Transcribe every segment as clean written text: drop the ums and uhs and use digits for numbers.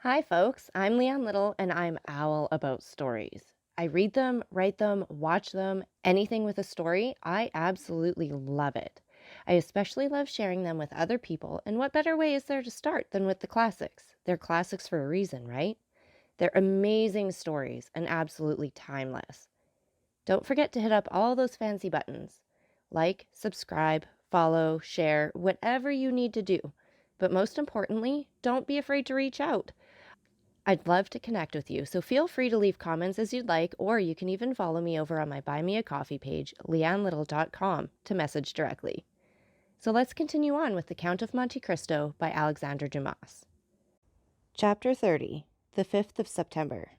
Hi, folks. I'm Leanne Little, and I'm owl about stories. I read them, write them, watch them, anything with a story. I absolutely love it. I especially love sharing them with other people, and what better way is there to start than with the classics? They're classics for a reason, right? They're amazing stories and absolutely timeless. Don't forget to hit up all those fancy buttons like, subscribe, follow, share, whatever you need to do. But most importantly, don't be afraid to reach out. I'd love to connect with you, so feel free to leave comments as you'd like, or you can even follow me over on my Buy Me a Coffee page, leannelittle.com, to message directly. So let's continue on with The Count of Monte Cristo by Alexandre Dumas. Chapter 30, the 5th of September.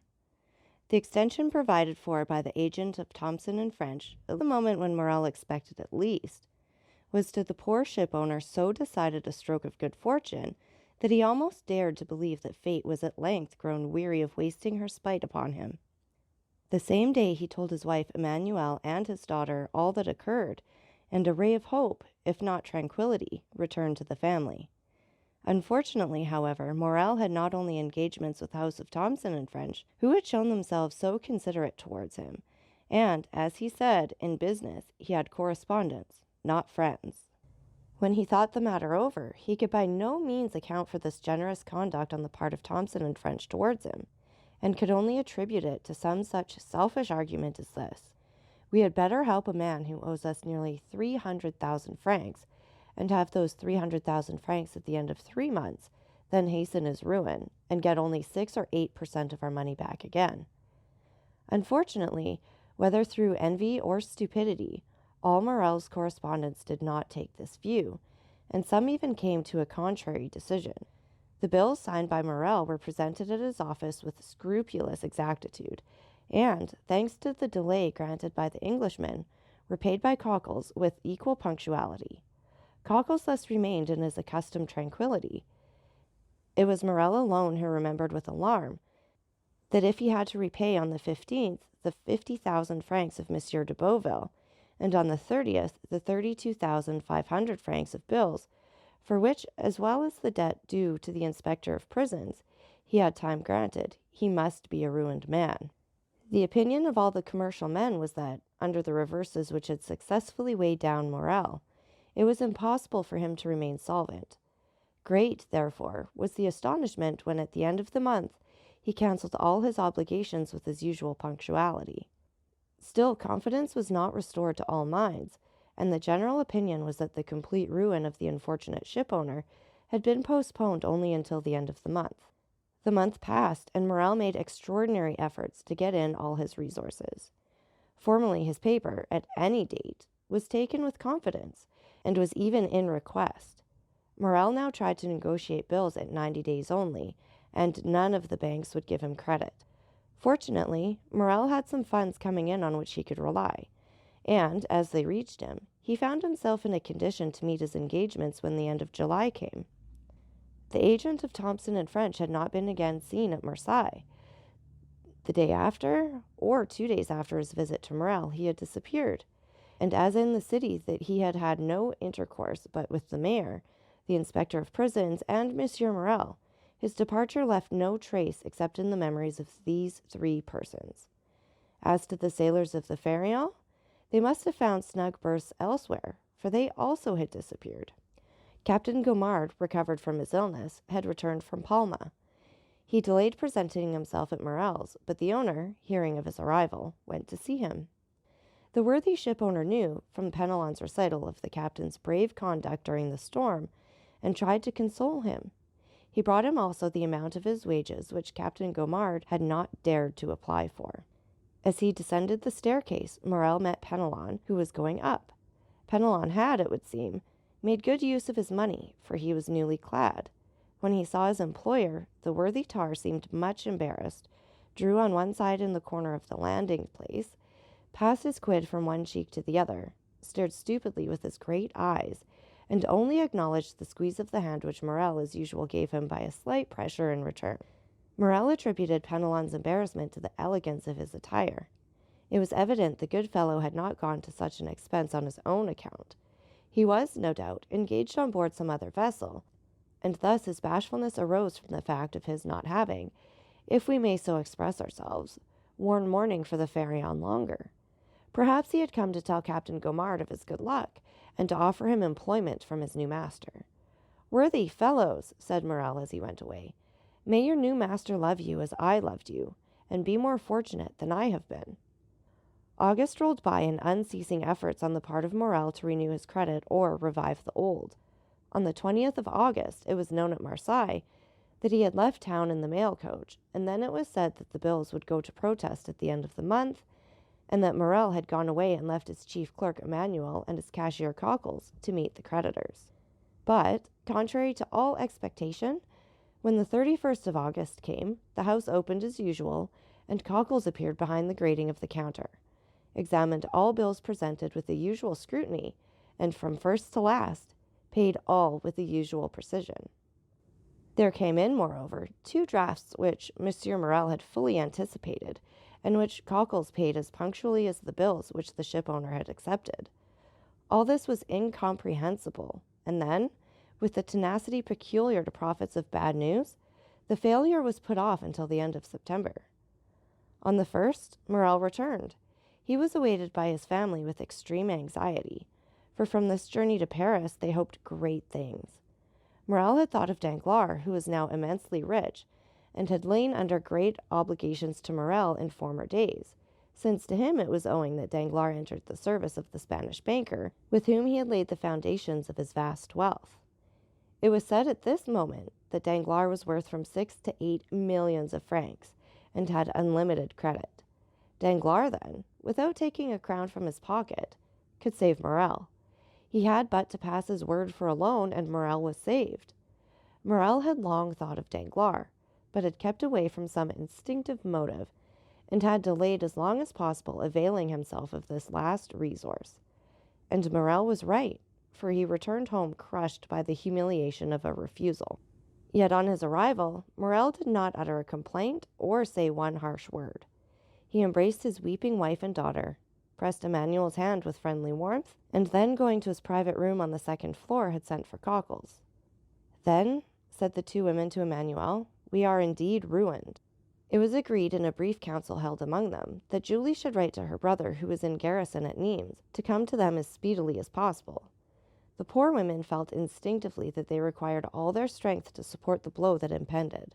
The extension provided for by the agent of Thomson and French, at the moment when Morel expected at least, was to the poor ship owner so decided a stroke of good fortune that he almost dared to believe that fate was at length grown weary of wasting her spite upon him. The same day he told his wife Emmanuelle and his daughter all that occurred, and a ray of hope, if not tranquillity, returned to the family. Unfortunately, however, Morel had not only engagements with the house of Thomson and French, who had shown themselves so considerate towards him, and, as he said, in business he had correspondents, not friends. When he thought the matter over, he could by no means account for this generous conduct on the part of Thomson and French towards him, and could only attribute it to some such selfish argument as this: we had better help a man who owes us nearly 300,000 francs, and have those 300,000 francs at the end of 3 months, than hasten his ruin, and get only 6 or 8% of our money back again. Unfortunately, whether through envy or stupidity, all Morel's correspondents did not take this view, and some even came to a contrary decision. The bills signed by Morel were presented at his office with scrupulous exactitude, and, thanks to the delay granted by the Englishman, were paid by Cockles with equal punctuality. Cockles thus remained in his accustomed tranquillity. It was Morel alone who remembered with alarm that if he had to repay on the 15th the 50,000 francs of Monsieur de Beauville, and on the 30th the 32,500 francs of bills, for which, as well as the debt due to the inspector of prisons, he had time granted, he must be a ruined man. The opinion of all the commercial men was that, under the reverses which had successfully weighed down Morel, it was impossible for him to remain solvent. Great, therefore, was the astonishment when at the end of the month he cancelled all his obligations with his usual punctuality. Still, confidence was not restored to all minds, and the general opinion was that the complete ruin of the unfortunate shipowner had been postponed only until the end of the month. The month passed, and Morel made extraordinary efforts to get in all his resources. Formerly his paper, at any date, was taken with confidence, and was even in request. Morel now tried to negotiate bills at 90 days only, and none of the banks would give him credit. Fortunately, Morel had some funds coming in on which he could rely, and, as they reached him, he found himself in a condition to meet his engagements when the end of July came. The agent of Thomson and French had not been again seen at Marseille. The day after, or 2 days after his visit to Morel, he had disappeared, and as in the city that he had had no intercourse but with the mayor, the inspector of prisons, and Monsieur Morel, his departure left no trace except in the memories of these 3 persons. As to the sailors of the Pharaon, they must have found snug berths elsewhere, for they also had disappeared. Captain Gaumard, recovered from his illness, had returned from Palma. He delayed presenting himself at Morel's, but the owner, hearing of his arrival, went to see him. The worthy shipowner knew, from Penelon's recital of the captain's brave conduct during the storm, and tried to console him. He brought him also the amount of his wages which Captain Gaumard had not dared to apply for. As he descended the staircase, Morel met Penelon, who was going up. Penelon had, it would seem, made good use of his money, for he was newly clad. When he saw his employer, the worthy tar seemed much embarrassed, drew on one side in the corner of the landing place, passed his quid from one cheek to the other, stared stupidly with his great eyes, and only acknowledged the squeeze of the hand which Morel as usual gave him by a slight pressure in return. Morel attributed Penelon's embarrassment to the elegance of his attire. It was evident the good fellow had not gone to such an expense on his own account. He was, no doubt, engaged on board some other vessel, and thus his bashfulness arose from the fact of his not having, if we may so express ourselves, worn mourning for the fairy on longer. Perhaps he had come to tell Captain Gaumard of his good luck, and to offer him employment from his new master. "Worthy fellows," said Morrel as he went away, "may your new master love you as I loved you, and be more fortunate than I have been." August rolled by in unceasing efforts on the part of Morrel to renew his credit or revive the old. On the 20th of August it was known at Marseilles that he had left town in the mail coach, and then it was said that the bills would go to protest at the end of the month, and that Morrel had gone away and left his chief clerk Emmanuel and his cashier Cockles to meet the creditors. But, contrary to all expectation, when the 31st of August came, the house opened as usual, and Cockles appeared behind the grating of the counter, examined all bills presented with the usual scrutiny, and from first to last, paid all with the usual precision. There came in, moreover, 2 drafts which Monsieur Morrel had fully anticipated, and which Cockles paid as punctually as the bills which the shipowner had accepted. All this was incomprehensible, and then, with the tenacity peculiar to prophets of bad news, the failure was put off until the end of September. On the 1st, Morrel returned. He was awaited by his family with extreme anxiety, for from this journey to Paris they hoped great things. Morrel had thought of Danglars, who was now immensely rich, and had lain under great obligations to Morrel in former days, since to him it was owing that Danglars entered the service of the Spanish banker, with whom he had laid the foundations of his vast wealth. It was said at this moment that Danglars was worth from 6 to 8 millions of francs, and had unlimited credit. Danglars, then, without taking a crown from his pocket, could save Morrel. He had but to pass his word for a loan, and Morrel was saved. Morrel had long thought of Danglars, but had kept away from some instinctive motive, and had delayed as long as possible availing himself of this last resource. And Morrel was right, for he returned home crushed by the humiliation of a refusal. Yet on his arrival, Morrel did not utter a complaint or say one harsh word. He embraced his weeping wife and daughter, pressed Emmanuel's hand with friendly warmth, and then going to his private room on the 2nd floor had sent for Cockles. "Then," said the 2 women to Emmanuel, "we are indeed ruined." It was agreed in a brief council held among them that Julie should write to her brother, who was in garrison at Nimes, to come to them as speedily as possible. The poor women felt instinctively that they required all their strength to support the blow that impended.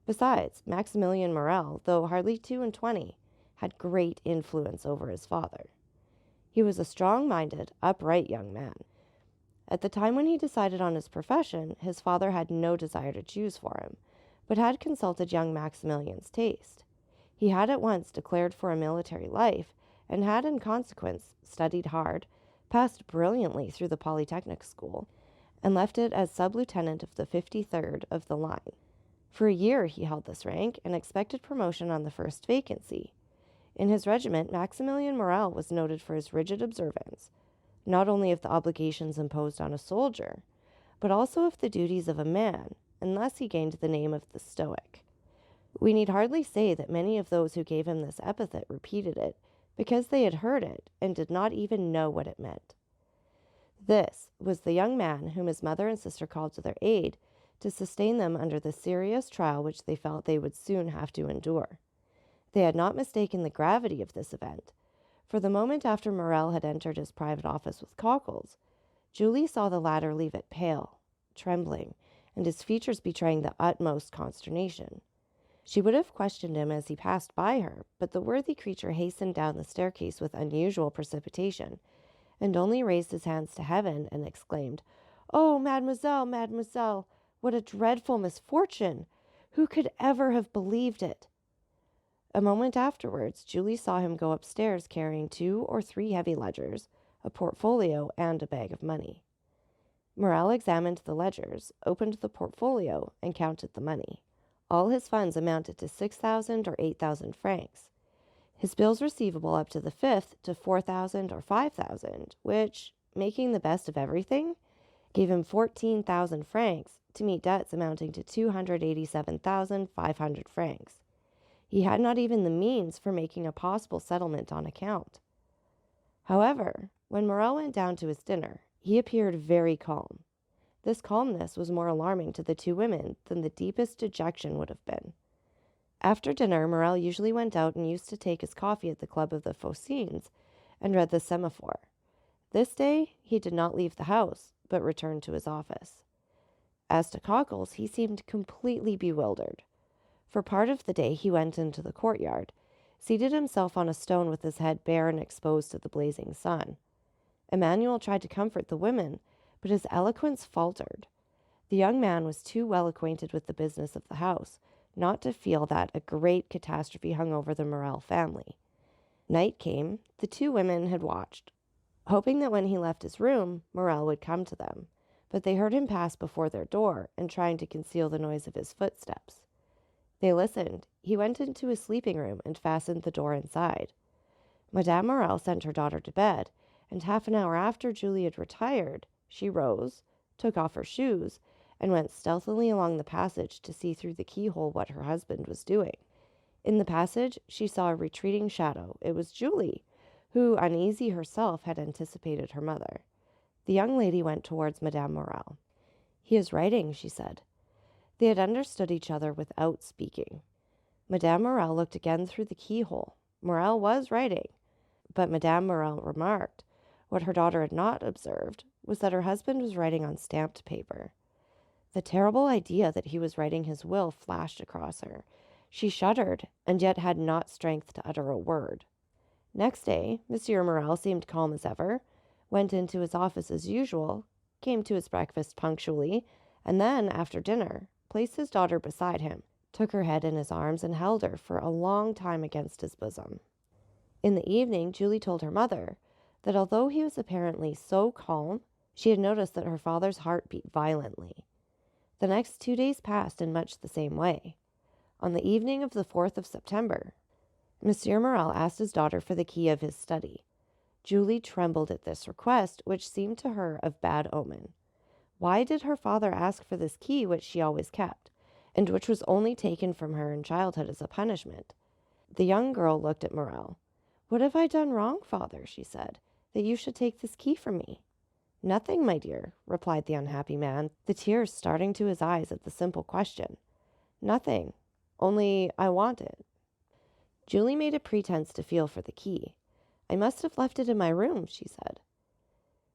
Besides, Maximilian Morrel, though hardly 22, had great influence over his father. He was a strong-minded, upright young man. At the time when he decided on his profession, his father had no desire to choose for him, but had consulted young Maximilian's taste. He had at once declared for a military life, and had in consequence studied hard, passed brilliantly through the Polytechnic School, and left it as sub-lieutenant of the 53rd of the line. For a year he held this rank, and expected promotion on the first vacancy. In his regiment, Maximilian Morrel was noted for his rigid observance, not only of the obligations imposed on a soldier, but also of the duties of a man, and thus he gained the name of the Stoic. We need hardly say that many of those who gave him this epithet repeated it, because they had heard it and did not even know what it meant. This was the young man whom his mother and sister called to their aid to sustain them under the serious trial which they felt they would soon have to endure. They had not mistaken the gravity of this event, for the moment after Morrel had entered his private office with Cockles, Julie saw the latter leave it pale, trembling, and his features betraying the utmost consternation. She would have questioned him as he passed by her, but the worthy creature hastened down the staircase with unusual precipitation, and only raised his hands to heaven and exclaimed, "Oh, mademoiselle, mademoiselle, what a dreadful misfortune! Who could ever have believed it?" A moment afterwards, Julie saw him go upstairs carrying 2 or 3 heavy ledgers, a portfolio, and a bag of money. Morrel examined the ledgers, opened the portfolio, and counted the money. All his funds amounted to 6,000 or 8,000 francs. His bills receivable up to the 5th to 4,000 or 5,000, which, making the best of everything, gave him 14,000 francs to meet debts amounting to 287,500 francs. He had not even the means for making a possible settlement on account. However, when Morrel went down to his dinner, he appeared very calm. This calmness was more alarming to the two women than the deepest dejection would have been. After dinner, Morel usually went out and used to take his coffee at the Club of the Phocines and read the Semaphore. This day, he did not leave the house, but returned to his office. As to Cockles, he seemed completely bewildered. For part of the day, he went into the courtyard, seated himself on a stone with his head bare and exposed to the blazing sun. Emmanuel tried to comfort the women, but his eloquence faltered. The young man was too well acquainted with the business of the house not to feel that a great catastrophe hung over the Morel family. Night came. The two women had watched, hoping that when he left his room, Morel would come to them, but they heard him pass before their door and trying to conceal the noise of his footsteps. They listened. He went into his sleeping room and fastened the door inside. Madame Morel sent her daughter to bed, and half an hour after Julie had retired, she rose, took off her shoes, and went stealthily along the passage to see through the keyhole what her husband was doing. In the passage, she saw a retreating shadow. It was Julie, who, uneasy herself, had anticipated her mother. The young lady went towards Madame Morel. "He is writing," she said. They had understood each other without speaking. Madame Morel looked again through the keyhole. Morel was writing, but Madame Morel remarked what her daughter had not observed was that her husband was writing on stamped paper. The terrible idea that he was writing his will flashed across her. She shuddered, and yet had not strength to utter a word. Next day, Monsieur Morel seemed calm as ever, went into his office as usual, came to his breakfast punctually, and then, after dinner, placed his daughter beside him, took her head in his arms, and held her for a long time against his bosom. In the evening, Julie told her mother that although he was apparently so calm, she had noticed that her father's heart beat violently. The next 2 days passed in much the same way. On the evening of the 4th of September, Monsieur Morel asked his daughter for the key of his study. Julie trembled at this request, which seemed to her of bad omen. Why did her father ask for this key which she always kept, and which was only taken from her in childhood as a punishment? The young girl looked at Morel. "What have I done wrong, father," she said, "that you should take this key from me?" "Nothing, my dear," replied the unhappy man, the tears starting to his eyes at the simple question. "Nothing, only I want it." Julie made a pretense to feel for the key. "I must have left it in my room," she said.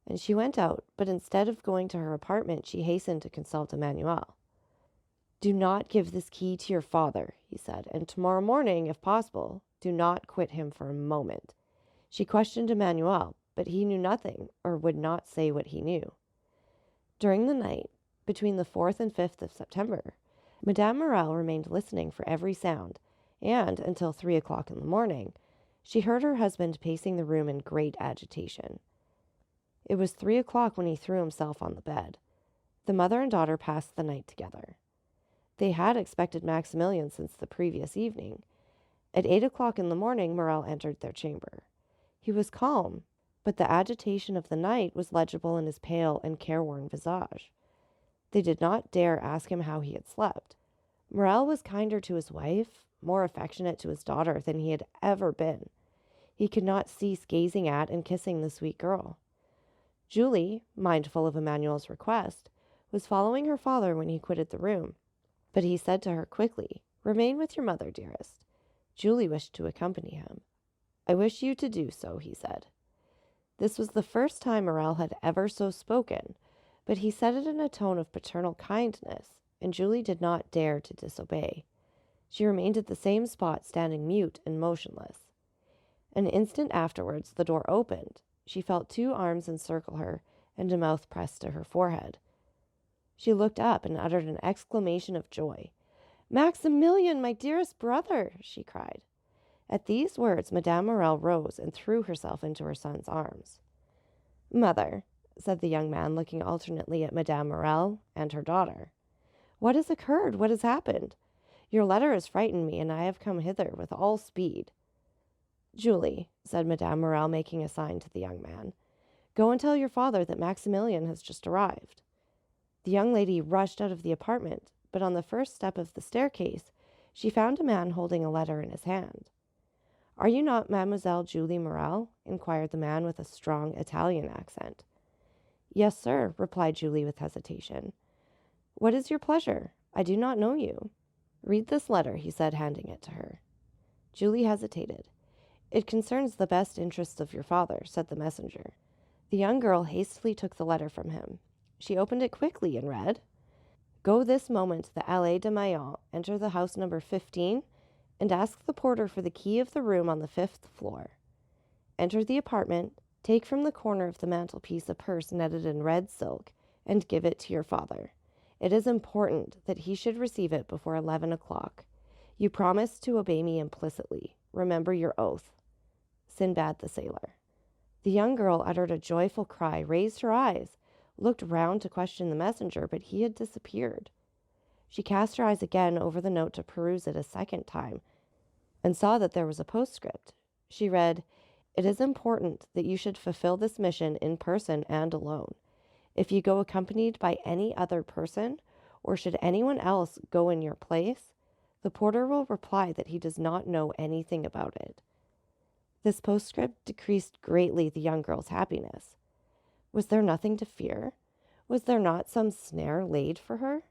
And she went out, but instead of going to her apartment, she hastened to consult Emmanuel. "Do not give this key to your father," he said, "and tomorrow morning, if possible, do not quit him for a moment." She questioned Emmanuel, but he knew nothing, or would not say what he knew. During the night, between the 4th and 5th of September, Madame Morel remained listening for every sound, and, until 3 o'clock in the morning, she heard her husband pacing the room in great agitation. It was 3 o'clock when he threw himself on the bed. The mother and daughter passed the night together. They had expected Maximilian since the previous evening. At 8 o'clock in the morning, Morel entered their chamber. He was calm, but the agitation of the night was legible in his pale and careworn visage. They did not dare ask him how he had slept. Morel was kinder to his wife, more affectionate to his daughter than he had ever been. He could not cease gazing at and kissing the sweet girl. Julie, mindful of Emmanuel's request, was following her father when he quitted the room, but he said to her quickly, "Remain with your mother, dearest." Julie wished to accompany him. "I wish you to do so," he said. This was the first time Morel had ever so spoken, but he said it in a tone of paternal kindness, and Julie did not dare to disobey. She remained at the same spot, standing mute and motionless. An instant afterwards, the door opened. She felt 2 arms encircle her, and a mouth pressed to her forehead. She looked up and uttered an exclamation of joy. "Maximilian, my dearest brother!" she cried. At these words, Madame Morel rose and threw herself into her son's arms. "Mother," said the young man, looking alternately at Madame Morel and her daughter, "what has occurred? What has happened? Your letter has frightened me, and I have come hither with all speed." "Julie," said Madame Morel, making a sign to the young man, "go and tell your father that Maximilian has just arrived." The young lady rushed out of the apartment, but on the first step of the staircase, she found a man holding a letter in his hand. "Are you not Mademoiselle Julie Morel?" inquired the man with a strong Italian accent. Yes, sir, replied Julie with hesitation. What is your pleasure? I do not know you. Read this letter, he said, handing it to her. Julie hesitated. It concerns the best interests of your father, said the messenger. The young girl hastily took the letter from him. She opened it quickly and read, Go this moment to the Allée de Meillan, enter the house number 15, and ask the porter for the key of the room on the 5th floor. Enter the apartment, take from the corner of the mantelpiece a purse netted in red silk, and give it to your father. It is important that he should receive it before 11 o'clock. You promise to obey me implicitly. Remember your oath. Sinbad the Sailor. The young girl uttered a joyful cry, raised her eyes, looked round to question the messenger, but he had disappeared. She cast her eyes again over the note to peruse it a second time, and saw that there was a postscript. She read, It is important that you should fulfill this mission in person and alone. If you go accompanied by any other person, or should anyone else go in your place, the porter will reply that he does not know anything about it. This postscript decreased greatly the young girl's happiness. Was there nothing to fear? Was there not some snare laid for her?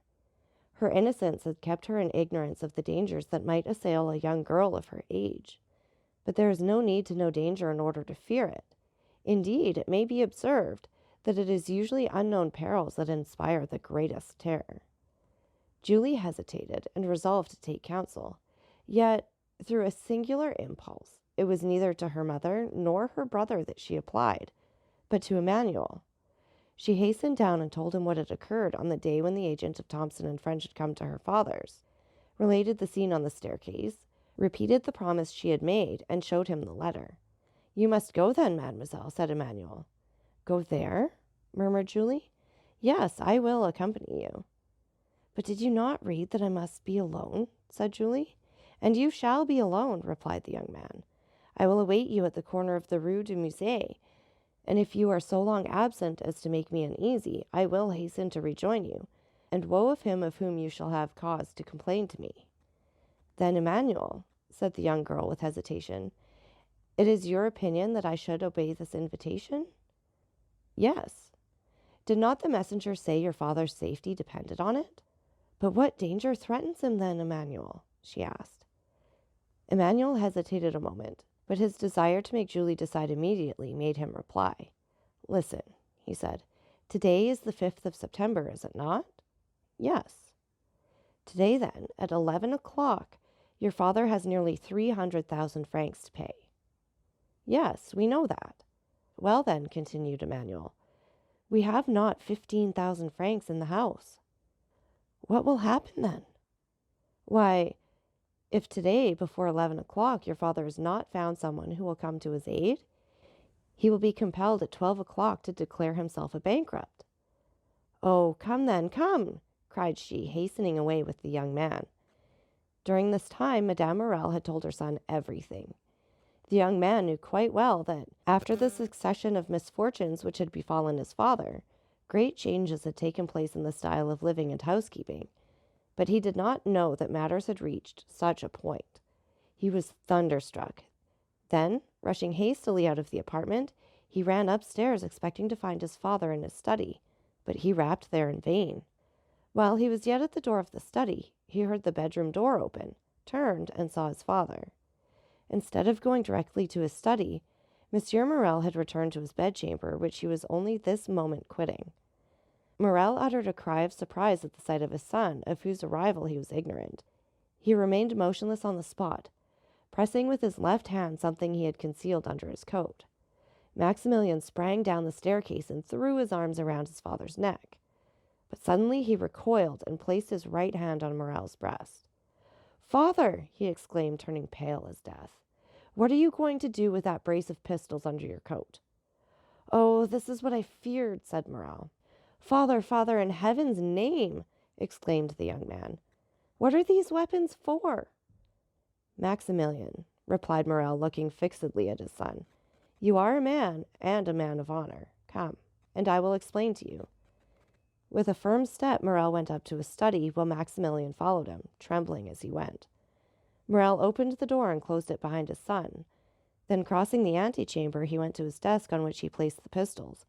Her innocence had kept her in ignorance of the dangers that might assail a young girl of her age. But there is no need to know danger in order to fear it. Indeed, it may be observed that it is usually unknown perils that inspire the greatest terror. Julie hesitated and resolved to take counsel. Yet, through a singular impulse, it was neither to her mother nor her brother that she applied, but to Emmanuel. She hastened down and told him what had occurred on the day when the agent of Thompson and French had come to her father's, related the scene on the staircase, repeated the promise she had made, and showed him the letter. You must go then, mademoiselle, said Emmanuel. Go there? Murmured Julie. Yes, I will accompany you. But did you not read that I must be alone? Said Julie. And you shall be alone, replied the young man. I will await you at the corner of the Rue du Musée, and if you are so long absent as to make me uneasy, I will hasten to rejoin you, and woe of him of whom you shall have cause to complain to me. Then, Emmanuel, said the young girl with hesitation, it is your opinion that I should obey this invitation? Yes. Did not the messenger say your father's safety depended on it? But what danger threatens him then, Emmanuel? She asked. Emmanuel hesitated a moment, but his desire to make Julie decide immediately made him reply. Listen, he said, today is the 5th of September, is it not? Yes. Today, then, at 11 o'clock, your father has nearly 300,000 francs to pay. Yes, we know that. Well, then, continued Emmanuel, we have not 15,000 francs in the house. What will happen then? Why, if today, before 11 o'clock, your father has not found someone who will come to his aid, he will be compelled at 12 o'clock to declare himself a bankrupt. Oh, come then, come, cried she, hastening away with the young man. During this time, Madame Morel had told her son everything. The young man knew quite well that, after the succession of misfortunes which had befallen his father, great changes had taken place in the style of living and housekeeping. But he did not know that matters had reached such a point. He was thunderstruck. Then, rushing hastily out of the apartment, he ran upstairs expecting to find his father in his study, but he rapped there in vain. While he was yet at the door of the study, he heard the bedroom door open, turned, and saw his father. Instead of going directly to his study, Monsieur Morel had returned to his bedchamber, which he was only this moment quitting. Morel uttered a cry of surprise at the sight of his son, of whose arrival he was ignorant. He remained motionless on the spot, pressing with his left hand something he had concealed under his coat. Maximilian sprang down the staircase and threw his arms around his father's neck. But suddenly he recoiled and placed his right hand on Morel's breast. "Father!" he exclaimed, turning pale as death. "What are you going to do with that brace of pistols under your coat?" "Oh, this is what I feared," said Morel. "Father, father, in heaven's name!" exclaimed the young man. "What are these weapons for?" "Maximilian," replied Morel, looking fixedly at his son, "you are a man, and a man of honor. Come, and I will explain to you." With a firm step, Morel went up to his study, while Maximilian followed him, trembling as he went. Morel opened the door and closed it behind his son. Then, crossing the antechamber, he went to his desk, on which he placed the pistols,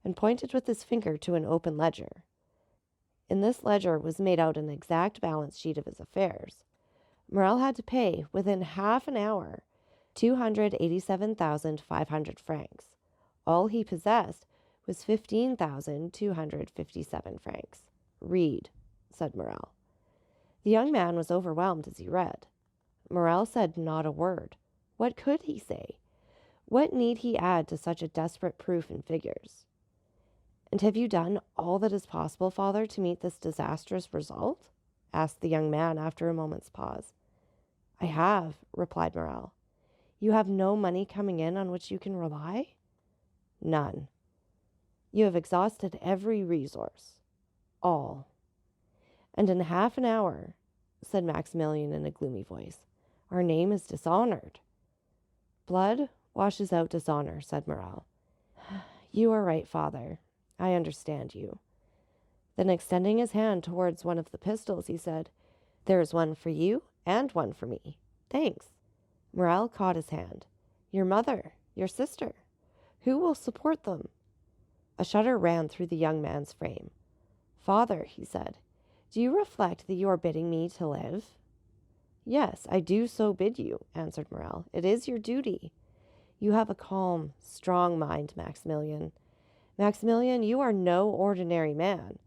and pointed with his finger to an open ledger. In this ledger was made out an exact balance sheet of his affairs. Morel had to pay, within half an hour, 287,500 francs. All he possessed was 15,257 francs. "Read," said Morel. The young man was overwhelmed as he read. Morel said not a word. What could he say? What need he add to such a desperate proof in figures? "And have you done all that is possible, father, to meet this disastrous result?" asked the young man after a moment's pause. "I have," replied Morel. "You have no money coming in on which you can rely?" "None." "You have exhausted every resource?" "All." "And in half an hour," said Maximilian in a gloomy voice, "our name is dishonored." "Blood washes out dishonor," said Morel. "You are right, father. I understand you." Then extending his hand towards one of the pistols, he said, "There is one for you and one for me. Thanks." Morel caught his hand. "Your mother, your sister, who will support them?" A shudder ran through the young man's frame. "Father," he said, "do you reflect that you are bidding me to live?" "Yes, I do so bid you," answered Morel. "It is your duty." "You have a calm, strong mind, Maximilian. Maximilian, you are no ordinary man.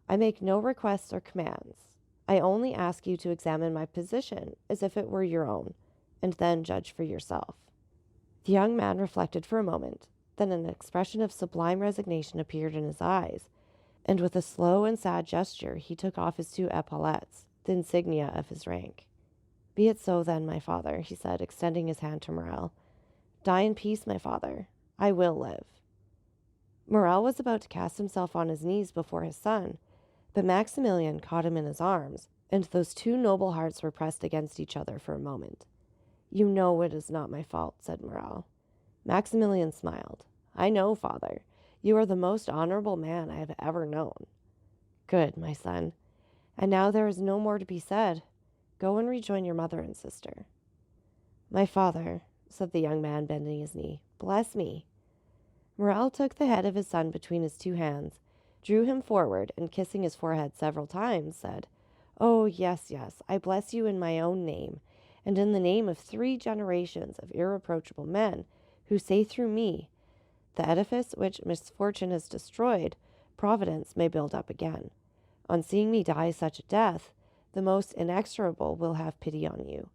I make no requests or commands. I only ask you to examine my position as if it were your own, and then judge for yourself." The young man reflected for a moment. Then an expression of sublime resignation appeared in his eyes, and with a slow and sad gesture he took off his 2 epaulettes, the insignia of his rank. "Be it so then, my father," he said, extending his hand to Morel. "Die in peace, my father. I will live." Morel was about to cast himself on his knees before his son, but Maximilian caught him in his arms, and those 2 noble hearts were pressed against each other for a moment. "You know it is not my fault," said Morel. Maximilian smiled. "I know, father. You are the most honorable man I have ever known." "Good, my son. And now there is no more to be said. Go and rejoin your mother and sister." "My father," said the young man, bending his knee, "bless me." Morel took the head of his son between his 2 hands, drew him forward, and kissing his forehead several times, said, "Oh, yes, yes, I bless you in my own name, and in the name of 3 generations of irreproachable men who say through me, 'The edifice which misfortune has destroyed, Providence may build up again.' On seeing me die such a death, the most inexorable will have pity on you.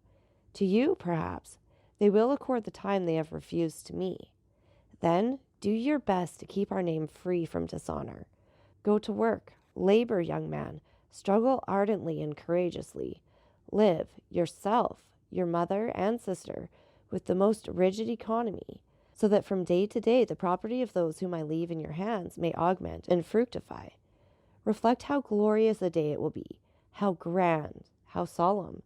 To you, perhaps, they will accord the time they have refused to me. Then do your best to keep our name free from dishonor. Go to work, labor, young man, struggle ardently and courageously. Live, yourself, your mother and sister, with the most rigid economy, so that from day to day the property of those whom I leave in your hands may augment and fructify. Reflect how glorious a day it will be, how grand, how solemn,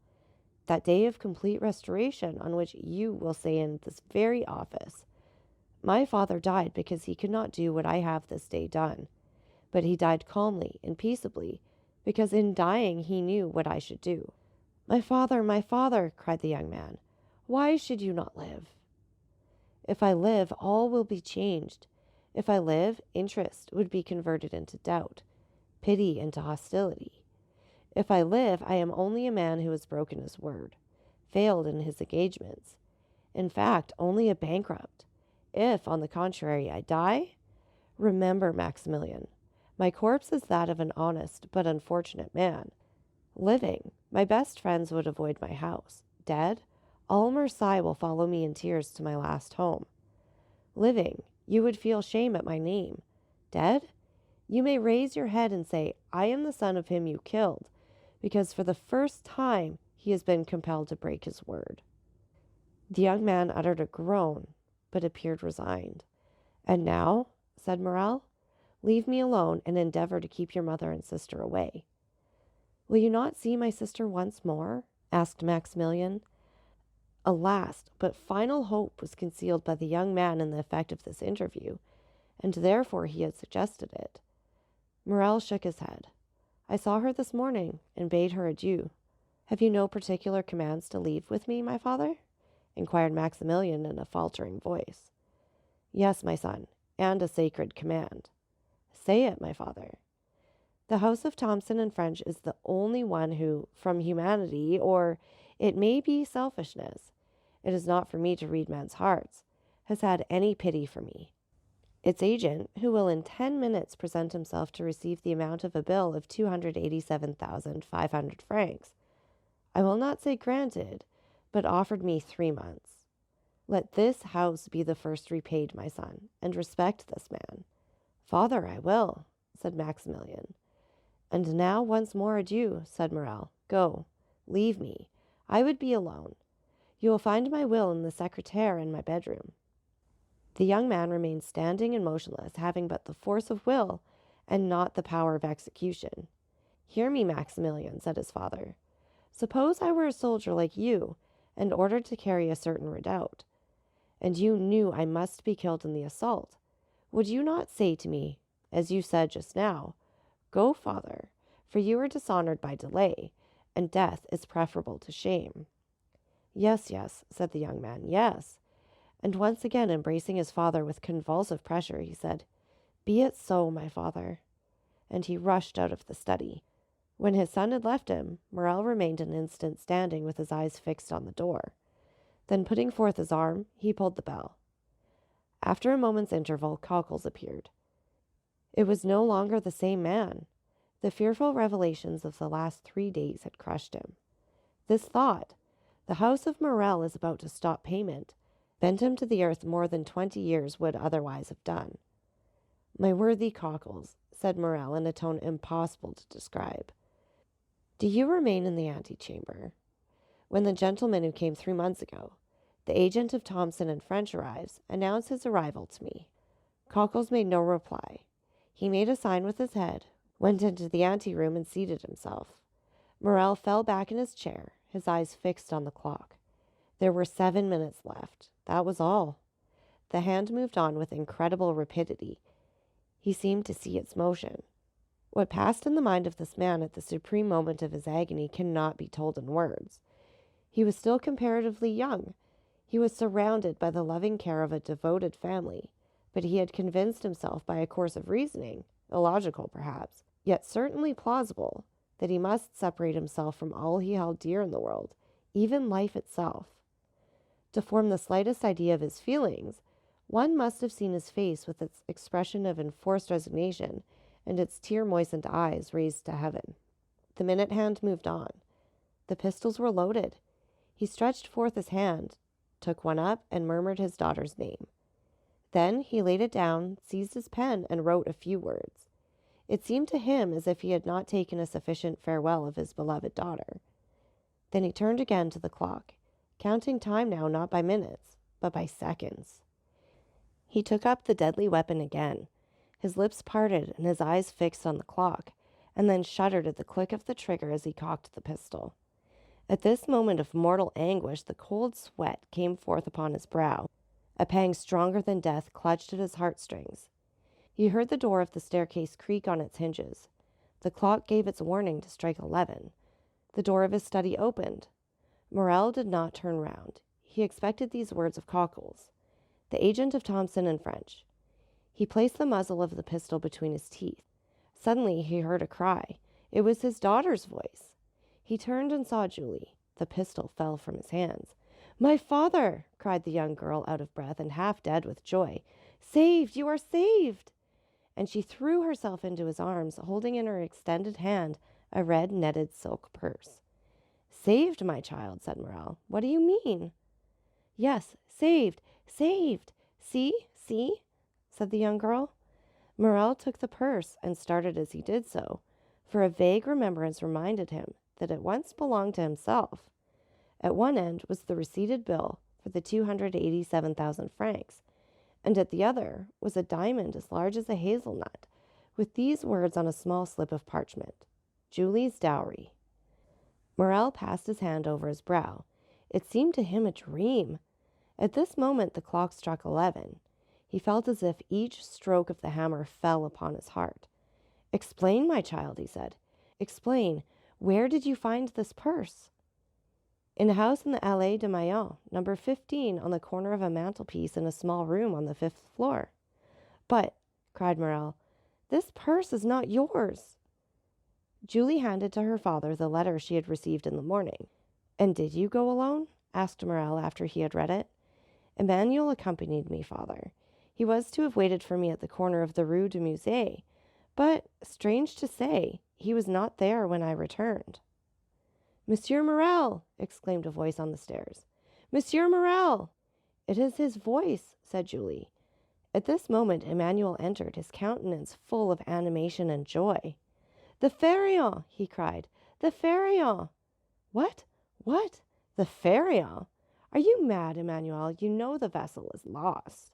that day of complete restoration on which you will say in this very office, 'My father died because he could not do what I have this day done. But he died calmly and peaceably, because in dying he knew what I should do.'" My father," cried the young man, "why should you not live?" "If I live, all will be changed. If I live, interest would be converted into doubt, pity into hostility. If I live, I am only a man who has broken his word, failed in his engagements, in fact, only a bankrupt. If, on the contrary, I die, remember, Maximilian, my corpse is that of an honest but unfortunate man. Living, my best friends would avoid my house. Dead, all Marseille will follow me in tears to my last home. Living, you would feel shame at my name. Dead, you may raise your head and say, 'I am the son of him you killed,' because for the first time he has been compelled to break his word." The young man uttered a groan, but appeared resigned. "And now," said Morel, "leave me alone and endeavor to keep your mother and sister away." "Will you not see my sister once more?" asked Maximilian. A last but final hope was concealed by the young man in the effect of this interview, and therefore he had suggested it. Morel shook his head. "I saw her this morning and bade her adieu." "Have you no particular commands to leave with me, my father?" inquired Maximilian in a faltering voice. "Yes, my son, and a sacred command. Say it, my father. The house of Thomson and French is the only one who, from humanity, or it may be selfishness, it is not for me to read men's hearts, has had any pity for me. Its agent, who will in 10 minutes present himself to receive the amount of a bill of 287,500 francs, I will not say granted, but offered me 3 months. Let this house be the first repaid, my son, and respect this man. Father, I will, said Maximilian. And now once more adieu, said Morrel. Go, leave me. I would be alone. You will find my will in the secretaire in my bedroom. The young man remained standing and motionless, having but the force of will and not the power of execution. Hear me, Maximilian, said his father. Suppose I were a soldier like you, and ordered to carry a certain redoubt, and you knew I must be killed in the assault. Would you not say to me, as you said just now, Go, father, for you are dishonored by delay, and death is preferable to shame? Yes, yes, said the young man, yes. And once again embracing his father with convulsive pressure, he said, Be it so, my father. And he rushed out of the study. When his son had left him, Morrel remained an instant standing with his eyes fixed on the door. Then putting forth his arm, he pulled the bell. After a moment's interval, Cockles appeared. It was no longer the same man. The fearful revelations of the last 3 days had crushed him. This thought, the house of Morrel is about to stop payment, bent him to the earth more than 20 years would otherwise have done. My worthy Cockles, said Morrel in a tone impossible to describe, do you remain in the antechamber? When the gentleman who came 3 months ago, the agent of Thomson and French, arrives, announce his arrival to me. Cockles made no reply. He made a sign with his head, went into the anteroom and seated himself. Morrel fell back in his chair, his eyes fixed on the clock. There were 7 minutes left. That was all. The hand moved on with incredible rapidity. He seemed to see its motion. What passed in the mind of this man at the supreme moment of his agony cannot be told in words. He was still comparatively young. He was surrounded by the loving care of a devoted family, but he had convinced himself by a course of reasoning, illogical perhaps, yet certainly plausible, that he must separate himself from all he held dear in the world, even life itself. To form the slightest idea of his feelings, one must have seen his face with its expression of enforced resignation and its tear-moistened eyes raised to heaven. The minute hand moved on. The pistols were loaded. He stretched forth his hand, took one up, and murmured his daughter's name. Then he laid it down, seized his pen, and wrote a few words. It seemed to him as if he had not taken a sufficient farewell of his beloved daughter. Then he turned again to the clock, counting time now not by minutes, but by seconds. He took up the deadly weapon again, his lips parted and his eyes fixed on the clock, and then shuddered at the click of the trigger as he cocked the pistol. At this moment of mortal anguish, the cold sweat came forth upon his brow. A pang stronger than death clutched at his heartstrings. He heard the door of the staircase creak on its hinges. The clock gave its warning to strike 11. The door of his study opened. Morrel did not turn round. He expected these words of Cockles, the agent of Thomson and French. He placed the muzzle of the pistol between his teeth. Suddenly he heard a cry. It was his daughter's voice. He turned and saw Julie. The pistol fell from his hands. "My father!" cried the young girl, out of breath and half dead with joy. "Saved! You are saved!" And she threw herself into his arms, holding in her extended hand a red netted silk purse. "Saved, my child," said Morrel. "What do you mean?" "Yes, saved, saved! See, see!" said the young girl. Morrel took the purse and started as he did so, for a vague remembrance reminded him that it once belonged to himself. At one end was the receipted bill for the 287,000 francs, and at the other was a diamond as large as a hazelnut, with these words on a small slip of parchment: "Julie's dowry." Morrel passed his hand over his brow. It seemed to him a dream. At this moment the clock struck 11. He felt as if each stroke of the hammer fell upon his heart. "Explain, my child," he said. "Explain. Where did you find this purse?" "In a house in the Allée de Meilhan, number 15, on the corner of a mantelpiece in a small room on the 5th floor." But, cried Morel, this purse is not yours. Julie handed to her father the letter she had received in the morning. And did you go alone? Asked Morel after he had read it. Emmanuel accompanied me, father. He was to have waited for me at the corner of the Rue du Musée, but, strange to say, he was not there when I returned. Monsieur Morel! Exclaimed a voice on the stairs. Monsieur Morel! It is his voice, said Julie. At this moment Emmanuel entered, his countenance full of animation and joy. The Pharaon! He cried. The Pharaon! What? What? The Pharaon? Are you mad, Emmanuel? You know the vessel is lost.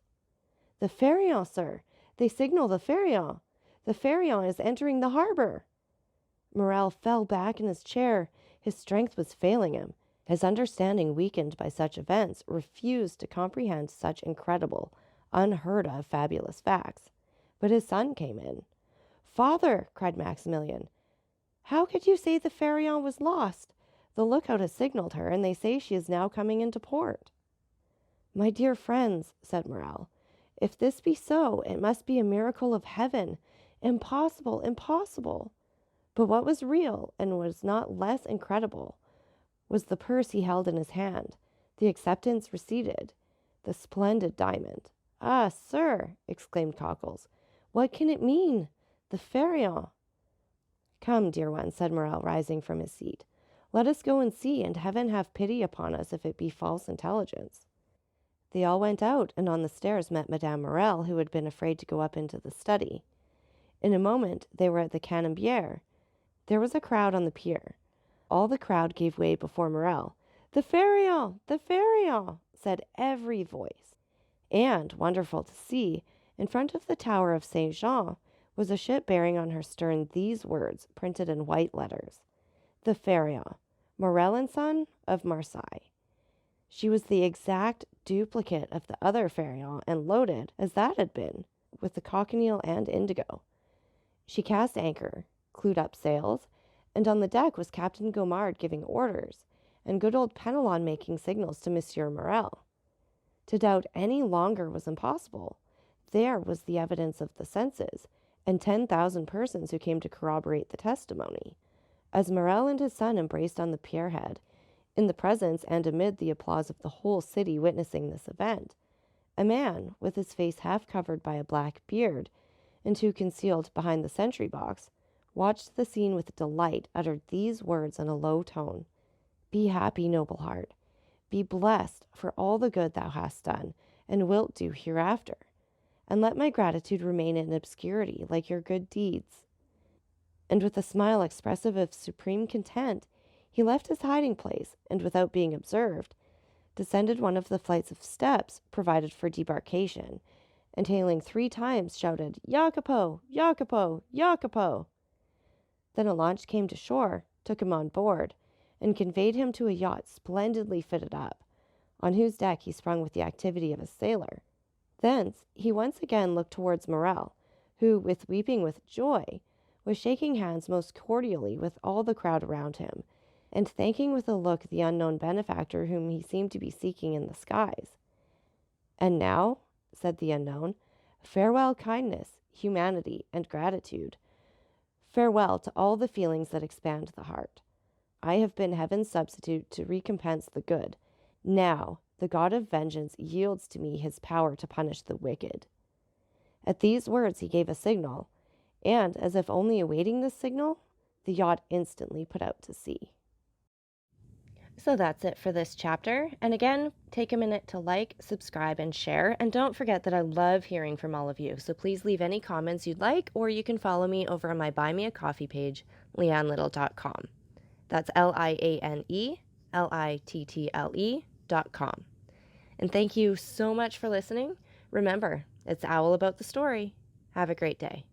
The Pharaon, sir! They signal the Pharaon! The Pharaon is entering the harbor! Morel fell back in his chair. His strength was failing him. His understanding, weakened by such events, refused to comprehend such incredible, unheard-of fabulous facts. But his son came in. Father, cried Maximilian, how could you say the Pharaon was lost? The lookout has signaled her, and they say she is now coming into port. My dear friends, said Morel, if this be so, it must be a miracle of heaven. Impossible, impossible. But what was real, and was not less incredible, was the purse he held in his hand, the acceptance receipted, the splendid diamond. Ah, sir, exclaimed Cockles, what can it mean? The Pharaon. Come, dear one, said Morel, rising from his seat. Let us go and see, and heaven have pity upon us if it be false intelligence. They all went out, and on the stairs met Madame Morel, who had been afraid to go up into the study. In a moment they were at the Canebière. There was a crowd on the pier. All the crowd gave way before Morel. The Pharaon! The Pharaon! Said every voice. And, wonderful to see, in front of the tower of Saint Jean was a ship bearing on her stern these words, printed in white letters. The Pharaon, Morel and Son of Marseille. She was the exact duplicate of the other Pharaon, and loaded, as that had been, with the cochineal and indigo. She cast anchor, clewed up sails, and on the deck was Captain Gaumard giving orders, and good old Penelon making signals to Monsieur Morel. To doubt any longer was impossible. There was the evidence of the senses, and 10,000 persons who came to corroborate the testimony. As Morel and his son embraced on the pierhead, in the presence and amid the applause of the whole city witnessing this event, a man, with his face half covered by a black beard, and who, concealed behind the sentry box, watched the scene with delight, uttered these words in a low tone. Be happy, noble heart. Be blessed for all the good thou hast done, and wilt do hereafter. And let my gratitude remain in obscurity, like your good deeds. And with a smile expressive of supreme content, he left his hiding place, and without being observed, descended one of the flights of steps provided for debarkation, and hailing 3 times, shouted, Jacopo! Jacopo! Jacopo! Then a launch came to shore, took him on board, and conveyed him to a yacht splendidly fitted up, on whose deck he sprung with the activity of a sailor. Thence he once again looked towards Morel, who, with weeping with joy, was shaking hands most cordially with all the crowd around him, and thanking with a look the unknown benefactor whom he seemed to be seeking in the skies. And now, said the unknown, farewell kindness, humanity, and gratitude. Farewell to all the feelings that expand the heart. I have been heaven's substitute to recompense the good. Now, the God of vengeance yields to me his power to punish the wicked. At these words he gave a signal, and, as if only awaiting this signal, the yacht instantly put out to sea. So that's it for this chapter. And again, take a minute to like, subscribe, and share. And don't forget that I love hearing from all of you. So please leave any comments you'd like, or you can follow me over on my Buy Me a Coffee page, leannelittle.com. That's LIANELITTLE.com. And thank you so much for listening. Remember, it's Owl About the Story. Have a great day.